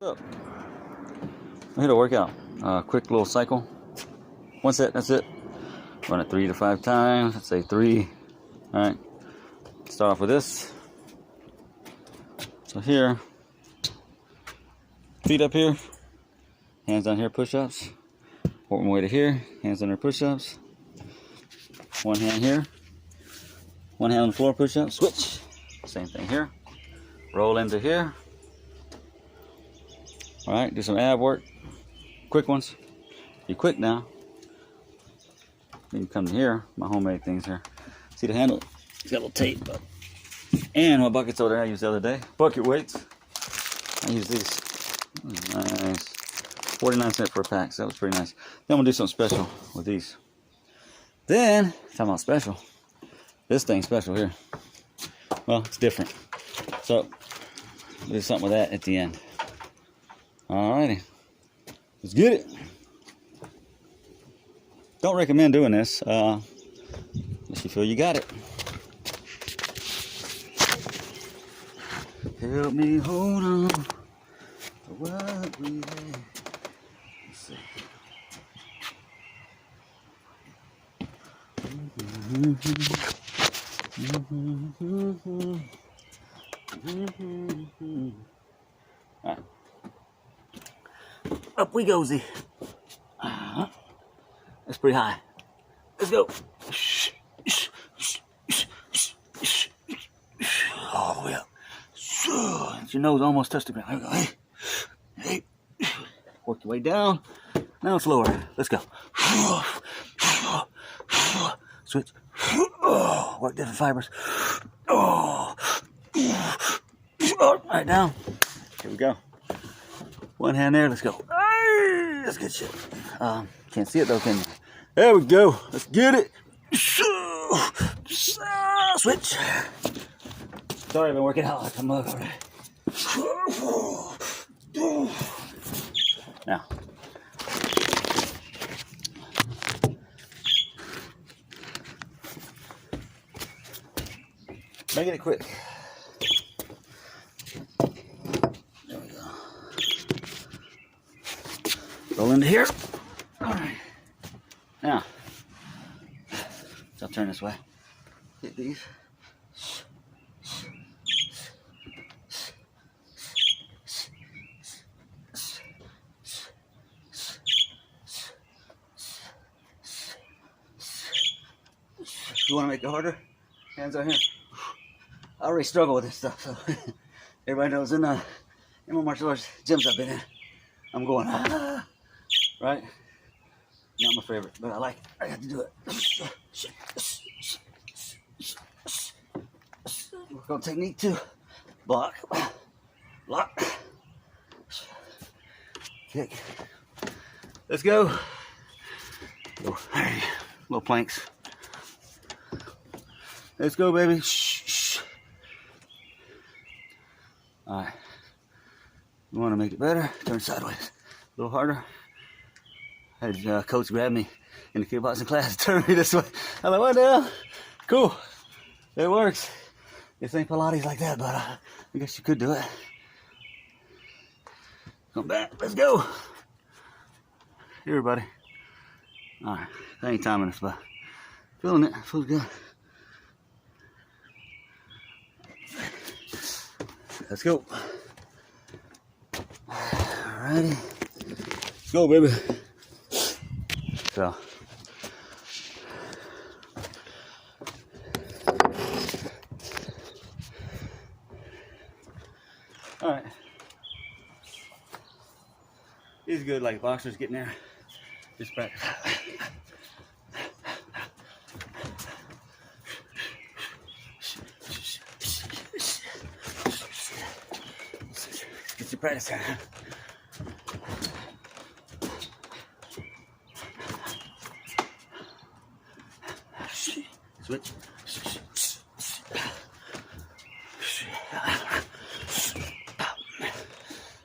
What's up? I'm here to work out. Quick little cycle. One set, that's it. Run it 3 to 5 times. Let's say 3. Alright. Start off with this. So here, feet up here, hands down here, push-ups. Work my way to here, hands under push-ups. One hand here, one hand on the floor, push-ups. Switch. Same thing here. Roll into here. Alright, do some ab work. Quick ones. Be quick now. Then you come to here, my homemade things here. See the handle? It's got a little tape, but. And my buckets over there I used the other day. Bucket weights. I use these. Nice. 49 cents for a pack, so that was pretty nice. Then I'm gonna do something special with these. Then, talking about special. This thing's special here. Well, it's different. So, we'll do something with that at the end. Alrighty, let's get it. Don't recommend doing this unless you feel you got it. Help me hold on to what we had. Let's see. All right. Up we go, Z. That's pretty high. Let's go. All the way up. Your nose almost touched the ground. There we go. Hey. Work your way down. Now it's lower. Let's go. Switch. Work different fibers. Right down. Here we go. One hand there. Let's go. That's good shit. Can't see it though, can you? There we go. Let's get it. Switch. Sorry, I've been working out like a mug already. Now. Making it quick. There we go. Roll into here. All right. Now, so I'll turn this way. Hit these. You want to make it harder? Hands are here. I already struggle with this stuff, so everybody knows in my martial arts gyms I've been in, I'm going, right? Not my favorite, but I like it. I have to do it. Work on technique too. Block. Kick. Let's go. Little planks. Let's go, baby. All right. You want to make it better? Turn sideways. A little harder. I had coach grab me in the kickboxing class and turn me this way. I'm like, what the hell? Cool. It works. This ain't Pilates like that, but I guess you could do it. Come back. Let's go. Here, everybody. All right. I ain't timing this, but feeling it. Feels good. Let's go. Alrighty. Let's go, baby. So. Alright. These are good, like boxers getting there. Just practice. Get your practice time. Switch.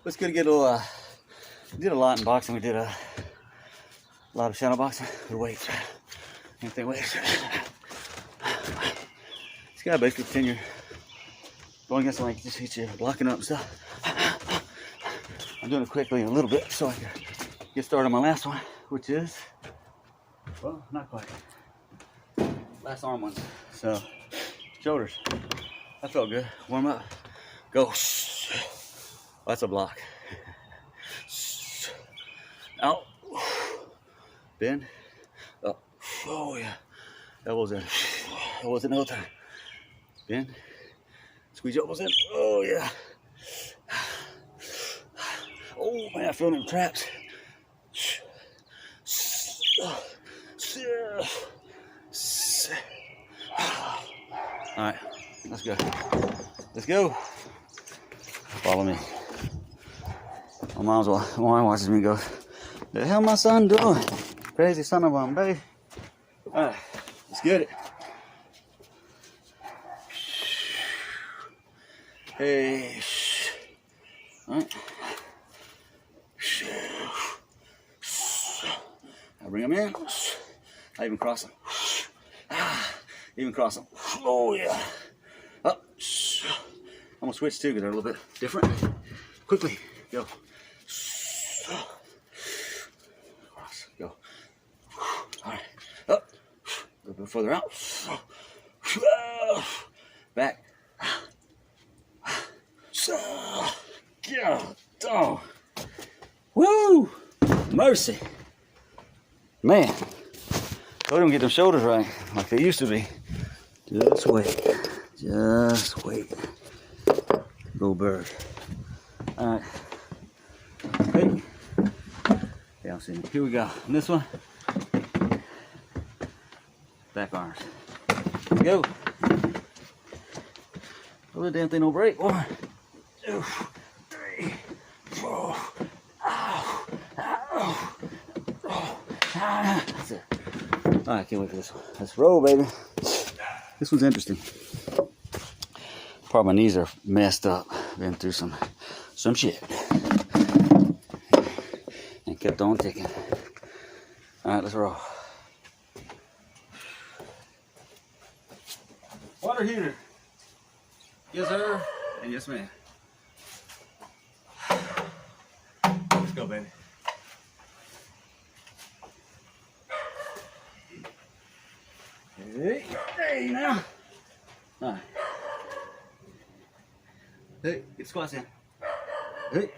It's good to get a little, we did a lot in boxing. We did a lot of shadow boxing with weights. Anything weights. This guy basically continue going against the lane, just hit you, blocking up and stuff. I'm doing it quickly a little bit so I can get started on my last one, which is, well, not quite. Last arm one. So, shoulders. That felt good. Warm up. Go. That's a block. Out. Bend. Up. Oh, yeah. Elbows in. Elbows in the whole time. Bend. Squeeze your elbows in. Oh, yeah. Oh, man, I feel them traps. All right, let's go. Let's go. Follow me. My mom watches me go, the hell my son doing? Crazy son of a baby. All right, let's get it. Hey. All right. I bring them in. I even cross them. Even cross them. Oh, yeah. Up. I'm going to switch too because they're a little bit different. Quickly. Go. Cross. Go. All right. Up. A little bit further out. Back. Oh. Woo! Mercy. Man. Told them to get them shoulders right like they used to be. Just wait. Just wait. Go bird. Alright. Hey. Yeah, see. Here we go. And this one. Back arms. Let's go. Oh, the damn thing don't break. 1, 2, 3, 4. Ow. Ow. Oh. That's it. All right, I can't wait for this one. Let's roll, baby. This one's interesting. Part of my knees are messed up. Been through some shit. And kept on ticking. All right, let's roll. Water heater. Yes, sir. And yes, ma'am. Let's go, baby. Hey, hey now. All right. Hey, get squats in. Hey.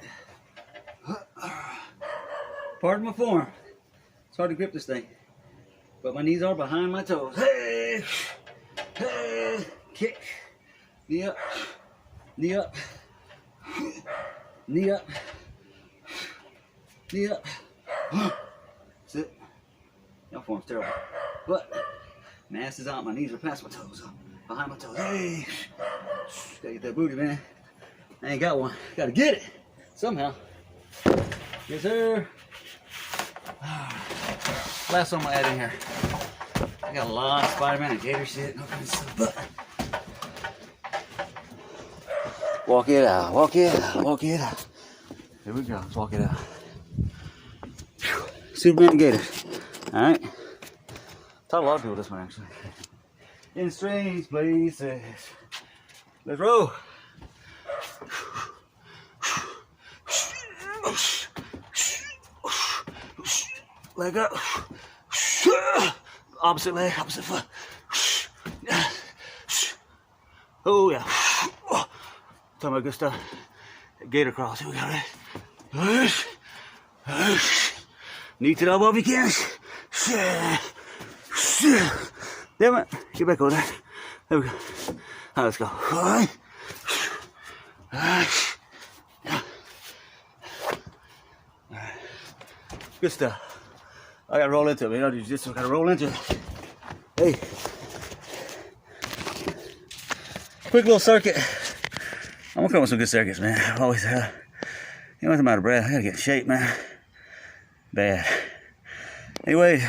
Pardon my form. It's hard to grip this thing. But my knees are behind my toes. Hey. Hey. Kick. Knee up. Knee up. Knee up. Knee up. That's it. Your form's terrible. But my ass is out, my knees are past my toes, behind my toes. Hey, gotta get that booty, man. I ain't got one. Gotta get it somehow. Yes, sir. Last one I'm gonna add in here. I got a lot of Spider-Man and Gator shit and all kinds of stuff, but walk it out, walk it out, walk it out. Here we go. Let's walk it out. Superman and Gator. All right. Taught a lot of people this one actually. In strange places. Let's roll. Leg up. Opposite leg, opposite foot. Oh yeah. Talking about good stuff. Gator cross. Here we go. Right? Knee to the elbow if you can. Damn it. Get back over there. There we go. All right, let's go. All right. Good stuff. I gotta roll into it, man. I just gotta roll into it. Hey. Quick little circuit. I'm gonna come up with some good circuits, man. I've always you know, I'm out of breath. I gotta get in shape, man. Bad. Anyway,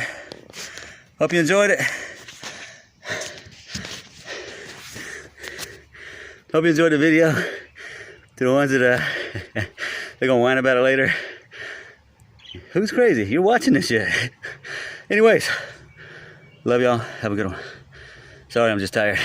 hope you enjoyed it. Hope you enjoyed the video. To the ones that they're gonna whine about it later. Who's crazy? You're watching this shit. Anyways, love y'all. Have a good one. Sorry, I'm just tired.